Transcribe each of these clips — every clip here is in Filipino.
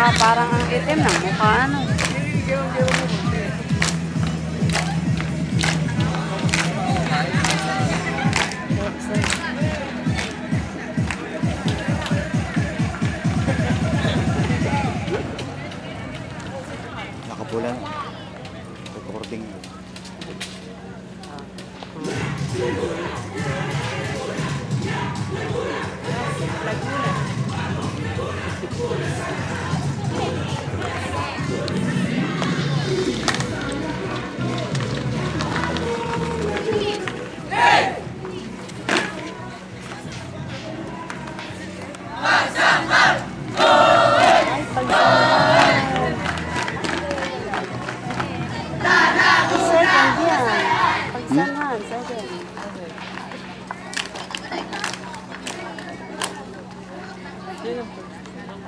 Tsaka parang ang itim ng mukha, ano. Nakapula na. Recording.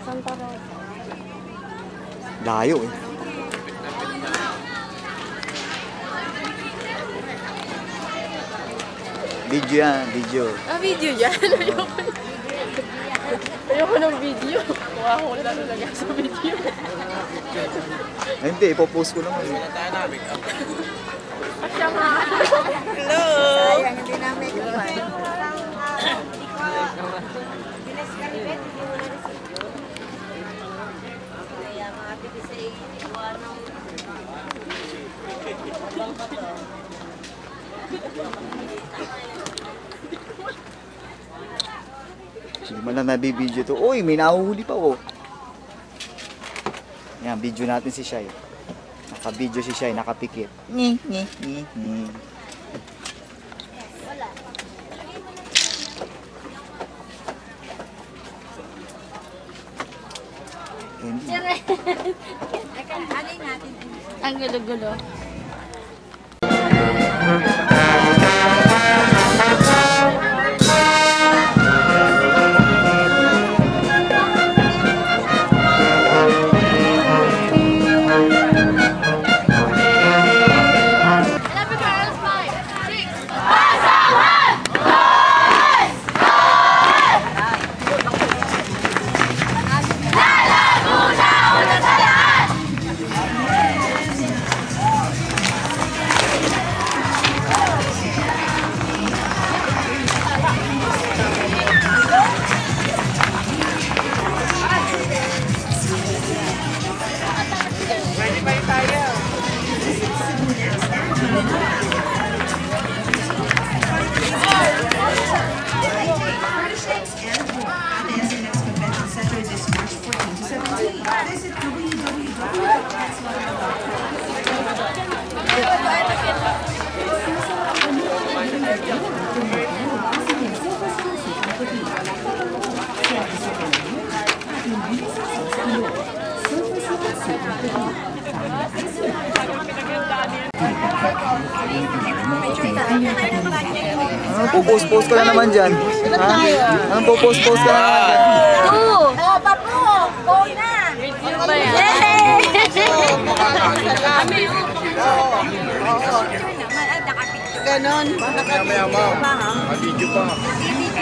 Santa Rosa. Layo eh. Video yan, video. Ah, video yan? Ayoko ng video. Kuha ko lang talaga sa video. Ay, hindi, ipopost ko naman. Asya nga. Hello! Sayang, hindi na make-up. Hindi man lang nabibideo to. Uy, may nahuhuli pa oh. Yan, video natin si Shai. Naka-video si Shai, nakapikit. Ni. Ang gulo-gulo. Post ka na naman dyan. Ha? Anong post ka na naman dyan? Oh, papo! Go na! Video ba yan? Ganon. Maya mo. Mag-video pa.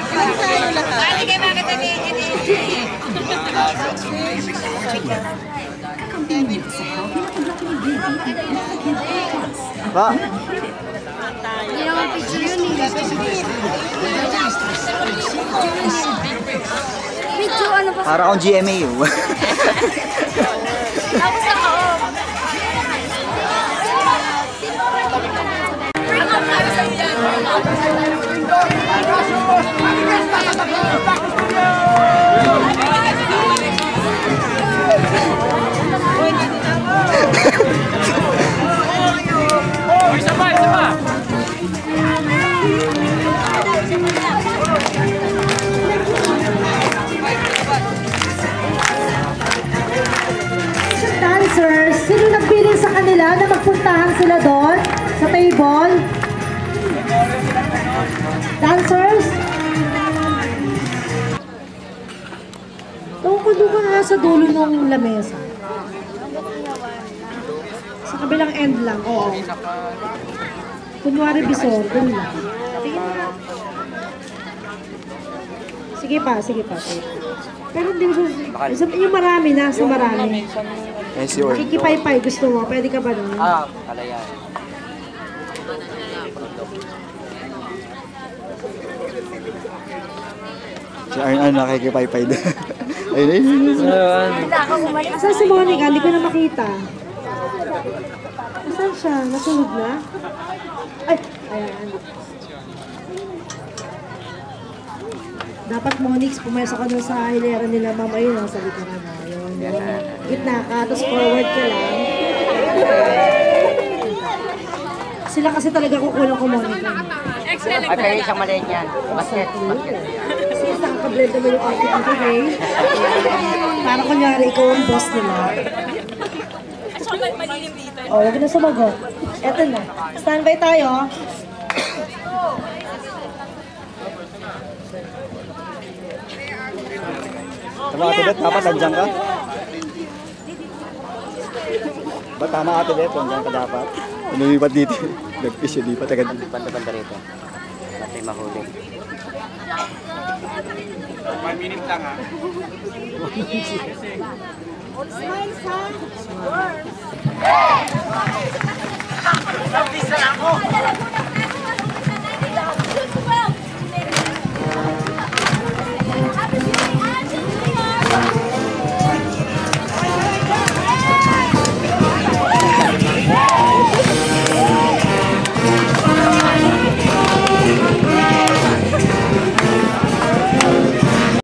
Bali kayo bakit Pa? Hindi naman picture yun eh. Video ano pa? Para akong GMA yun. Tapos ako. Dancers, sino nagpiling sa kanila na magpuntahan sila doon sa table? Dancers? Doon ka nga sa dulo ng lamesa. Sa kabilang end lang, oo. Kunwari bisor, doon lang. Sige pa. Sige pa. Pero hindi mo yung marami na, sa marami. Ay, si Orn. Kikipay-pay, gusto mo? Pwede ka ba nun? Kalayan. Si Arn, nakikipay-pay doon. Ayun, ayun. Asan si Monica? Hindi ko na makita. Asan siya? Nasunod na? Ay! Ayan. Dapat Monix, pumayos ka doon sa hilera nila mama yun. Sabi ka na na. Yun. Gitna ka, tapos forward ka lang. Sila kasi talaga kukulang ko Monica. Ay, pero isang maliit yan. Basket. Sis, nakakablend naman yung outfit mo today. Para kunyari, ikaw ang boss nila. Oh, huwag na sumagot. Eto na. Standby tayo. Tama, Ate Bet, dapat nandiyan ka. Ba, tama Ate Bet, nandiyan ka dapat. Lumipat dito. Nag-fish yun, lipat agad dito. Banda-banda rito. Natin mahuli. 1 minute lang ha. Smile, son.